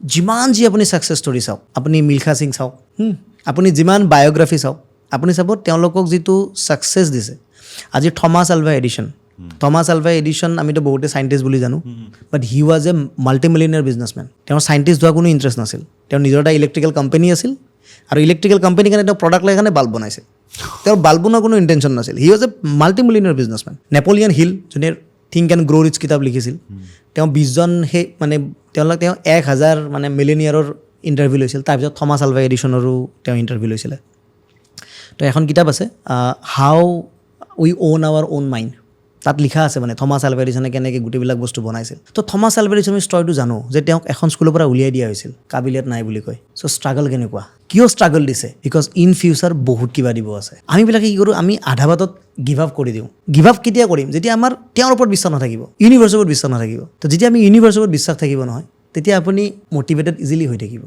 যিমান যি আপুনি ছাকচেছ ষ্টৰী চাওক, আপুনি মিলখা সিং চাওক, আপুনি যিমান বায়'গ্ৰাফি চাওক, আপুনি চাব তেওঁলোকক যিটো ছাকচেছ দিছে। আজি থমাছ আলভা এডিশ্যন, আমিতো বহুতে চাইণ্টিষ্ট বুলি জানো, but he was a multi millionaire businessman. তেওঁৰ চাইণ্টিষ্ট হোৱা কোনো ইণ্টাৰেষ্ট নাছিল। তেওঁৰ নিজৰ এটা ইলেক্ট্ৰিকেল কোম্পানী আছিল, আৰু ইলেক্ট্ৰিকেল কোম্পানীৰ কাৰণে তেওঁ প্ৰডাক্ট লাগে কাৰণে বাল্ব বনাইছিল। তেওঁৰ বাল্ব বনোৱাৰ কোনো ইণ্টেনশ্যন নাছিল। He was a multi millionaire businessman. Napoleon Hill, যোনে থিংক এণ্ড গ্ৰ' ৰিচ কিতাপ লিখিছিল, তেওঁ 20জন সেই মানে তেওঁ 1000 মানে মিলিয়নিয়াৰৰ ইণ্টাৰভিউ লৈছিল। তাৰপিছত থমাছ আলভা এডিশ্যনৰো তেওঁ ইণ্টাৰভিউ লৈছিলে। তো এখন কিতাপ আছে, হাউ উই অ'ন আৱাৰ অ'ন মাইণ্ড। তাত লিখা আছে মানে থমাছ আলভা এডিশ্যনে কেনেকৈ গোটেইবিলাক বস্তু বনাইছিল। তো থমাছ আলভা এডিশ্যনৰ ষ্টৰিটো জানো যে তেওঁক এখন স্কুলৰ পৰা উলিয়াই দিয়া হৈছিল, কাবিলিয়ত নাই বুলি কয়। চ' ষ্ট্ৰাগল কেনেকুৱা, কিয় ষ্ট্ৰাগল দিছে? বিকজ ইন ফিউচাৰ বহুত কিবা দিব আছে। আমিবিলাকে কি কৰোঁ, আমি আধা বাটত গিভ আপ কৰি দিওঁ। গিভ আপ কেতিয়া কৰিম? যেতিয়া আমাৰ তেওঁৰ ওপৰত বিশ্বাস নাথাকিব, ইউনিভাৰ্চৰ ওপৰত বিশ্বাস নাথাকিব। তো যেতিয়া আমি ইউনিভাৰ্চৰ ওপৰত বিশ্বাস থাকিব নহয়, তেতিয়া আপুনি মটিভেটেড ইজিলি হৈ থাকিব।